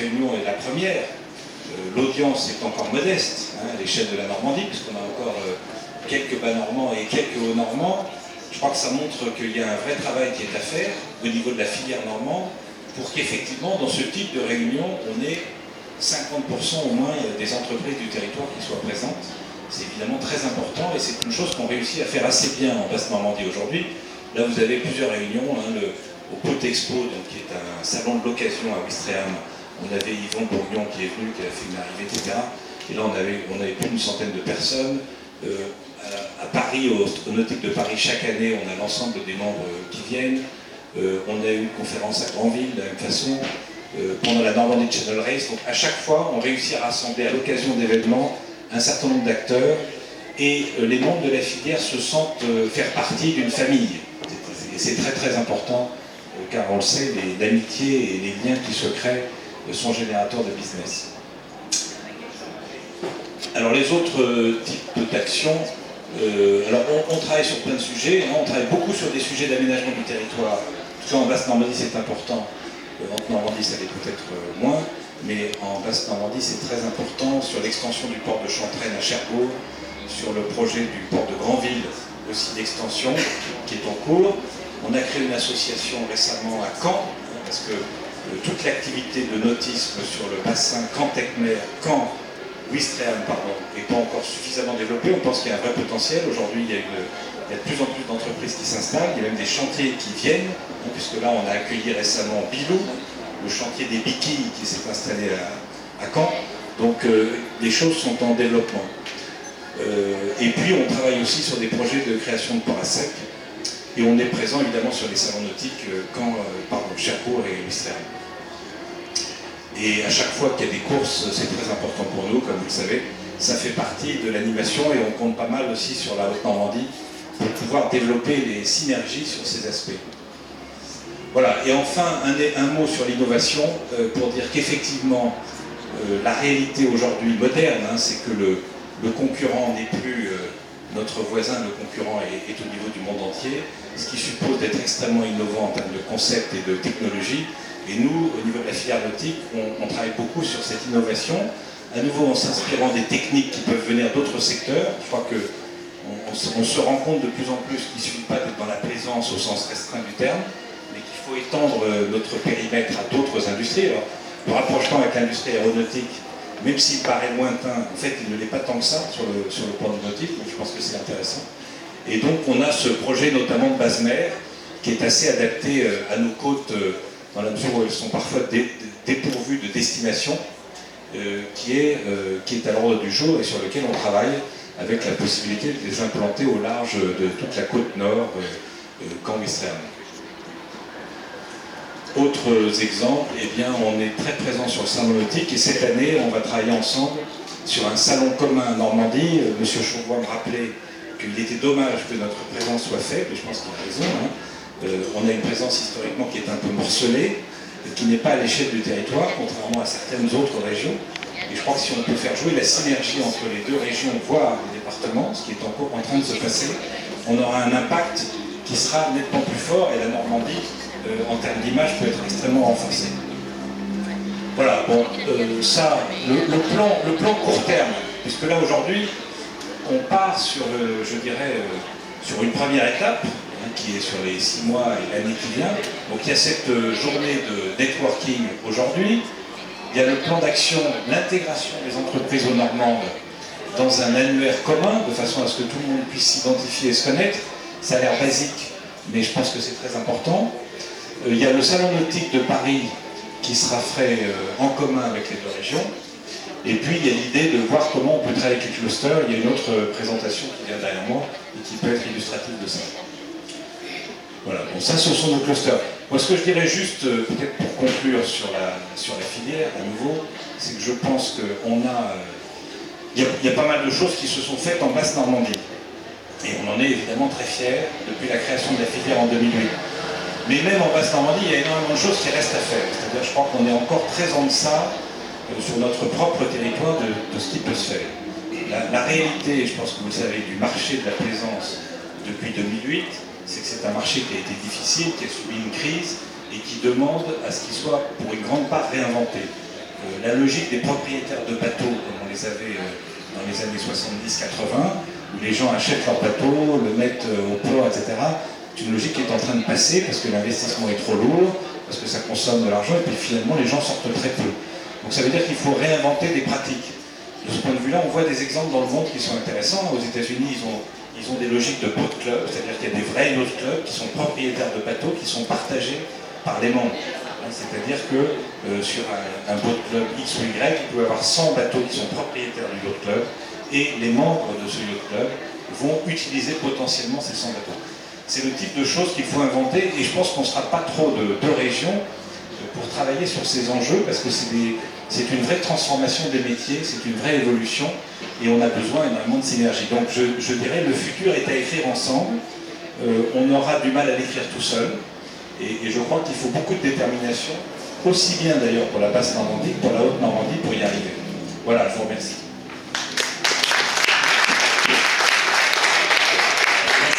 réunion est la première. L'audience est encore modeste à l'échelle de la Normandie, puisqu'on a encore quelques bas normands et quelques hauts normands. Je crois que ça montre qu'il y a un vrai travail qui est à faire au niveau de la filière normande pour qu'effectivement, dans ce type de réunion, on ait 50% au moins des entreprises du territoire qui soient présentes. C'est évidemment très important et c'est une chose qu'on réussit à faire assez bien en Basse-Normandie aujourd'hui. Là, vous avez plusieurs réunions, au Pot Expo, donc, qui est un salon de l'occasion à Ouistreham. On avait Yvon Bourgnon qui est venu, qui a fait une arrivée, etc. Et là, on avait plus d'une centaine de personnes. À Paris, au Nautique de Paris, chaque année, on a l'ensemble des membres qui viennent. On a eu une conférence à Granville, de la même façon, pendant la Normandie Channel Race. Donc, à chaque fois, on réussit à rassembler à l'occasion d'événements un certain nombre d'acteurs et les membres de la filière se sentent faire partie d'une famille. Et c'est très très important, car on le sait, l'amitié et les liens qui se créent sont générateurs de business. Alors les autres types d'actions, alors on travaille sur plein de sujets, on travaille beaucoup sur des sujets d'aménagement du territoire. En tout cas en Basse-Normandie c'est important, en Normandie ça l'est peut-être moins, mais en Basse-Normandie c'est très important sur l'extension du port de Chantraine à Cherbourg, sur le projet du port de Granville, aussi d'extension, qui est en cours. On a créé une association récemment à Caen, parce que toute l'activité de nautisme sur le bassin Caen-Tecmer, Ouistreham, n'est pas encore suffisamment développée. On pense qu'il y a un vrai potentiel. Aujourd'hui, il y a de plus en plus d'entreprises qui s'installent. Il y a même des chantiers qui viennent, puisque là, on a accueilli récemment Bilou, le chantier des Biquilles qui s'est installé à Caen. Donc, les choses sont en développement. Et puis, on travaille aussi sur des projets de création de ports à sec. Et on est présent évidemment sur les salons nautiques Cherbourg et Ouistreham. Et à chaque fois qu'il y a des courses, c'est très important pour nous, comme vous le savez. Ça fait partie de l'animation et on compte pas mal aussi sur la Haute-Normandie pour pouvoir développer les synergies sur ces aspects. Voilà, et enfin un mot sur l'innovation pour dire qu'effectivement la réalité aujourd'hui moderne, c'est que le concurrent n'est plus notre voisin, le concurrent est au niveau du monde entier, ce qui suppose d'être extrêmement innovant en termes de concept et de technologie. Et nous, au niveau de la filière nautique, on travaille beaucoup sur cette innovation, à nouveau en s'inspirant des techniques qui peuvent venir d'autres secteurs. Je crois qu'on se rend compte de plus en plus qu'il ne suffit pas d'être dans la plaisance au sens restreint du terme, mais qu'il faut étendre notre périmètre à d'autres industries. Alors, le rapprochement avec l'industrie aéronautique, même s'il paraît lointain, en fait, il ne l'est pas tant que ça sur le plan du nautique, donc je pense que c'est intéressant. Et donc, on a ce projet notamment de base mer, qui est assez adapté à nos côtes, dans la mesure où elles sont parfois dépourvues de destination, qui est à l'ordre du jour et sur lequel on travaille avec la possibilité de les implanter au large de toute la côte nord, Caen-Ouistreham. Autres exemples, eh bien, on est très présent sur le salon nautique et cette année, on va travailler ensemble sur un salon commun en Normandie. Monsieur Chauvois me rappelait qu'il était dommage que notre présence soit faible, et je pense qu'il a raison. On a une présence historiquement qui est un peu morcelée, qui n'est pas à l'échelle du territoire, contrairement à certaines autres régions. Et je crois que si on peut faire jouer la synergie entre les deux régions, voire les départements, ce qui est encore en train de se passer, on aura un impact qui sera nettement plus fort et la Normandie, en termes d'image, peut être extrêmement renforcée. Voilà, bon, ça, le plan court terme, puisque là aujourd'hui, on part sur, je dirais, sur une première étape, qui est sur les 6 mois et l'année qui vient. Donc il y a cette journée de networking aujourd'hui. Il y a le plan d'action, l'intégration des entreprises aux Normandes dans un annuaire commun, de façon à ce que tout le monde puisse s'identifier et se connaître. Ça a l'air basique, mais je pense que c'est très important. Il y a le salon nautique de Paris qui sera fait en commun avec les deux régions. Et puis il y a l'idée de voir comment on peut travailler avec les clusters. Il y a une autre présentation qui vient derrière moi et qui peut être illustrative de ça. Voilà, bon, ça ce sont nos clusters. Moi ce que je dirais juste, peut-être pour conclure sur la filière à nouveau, c'est que je pense qu'on a... Il y a pas mal de choses qui se sont faites en Basse-Normandie. Et on en est évidemment très fiers depuis la création de la filière en 2008. Mais même en Basse-Normandie, il y a énormément de choses qui restent à faire. C'est-à-dire, je crois qu'on est encore très en deçà sur notre propre territoire de ce qui peut se faire. La réalité, je pense que vous le savez, du marché de la plaisance depuis 2008, c'est que c'est un marché qui a été difficile, qui a subi une crise et qui demande à ce qu'il soit pour une grande part réinventé. la logique des propriétaires de bateaux, comme on les avait dans les années 70-80, où les gens achètent leur bateau, le mettent au port, etc. C'est une logique qui est en train de passer parce que l'investissement est trop lourd, parce que ça consomme de l'argent, et puis finalement les gens sortent très peu. Donc ça veut dire qu'il faut réinventer des pratiques. De ce point de vue-là, on voit des exemples dans le monde qui sont intéressants. Aux États-Unis, ils ont des logiques de boat club, c'est-à-dire qu'il y a des vrais yacht clubs qui sont propriétaires de bateaux, qui sont partagés par les membres. C'est-à-dire que sur un boat club X ou Y, il peut y avoir 100 bateaux qui sont propriétaires du yacht club, et les membres de ce yacht club vont utiliser potentiellement ces 100 bateaux. C'est le type de choses qu'il faut inventer, et je pense qu'on ne sera pas trop de régions pour travailler sur ces enjeux, parce que c'est une vraie transformation des métiers, c'est une vraie évolution, et on a besoin énormément de synergie. Donc je dirais, le futur est à écrire ensemble. On aura du mal à l'écrire tout seul, et je crois qu'il faut beaucoup de détermination, aussi bien d'ailleurs pour la basse Normandie que pour la haute Normandie.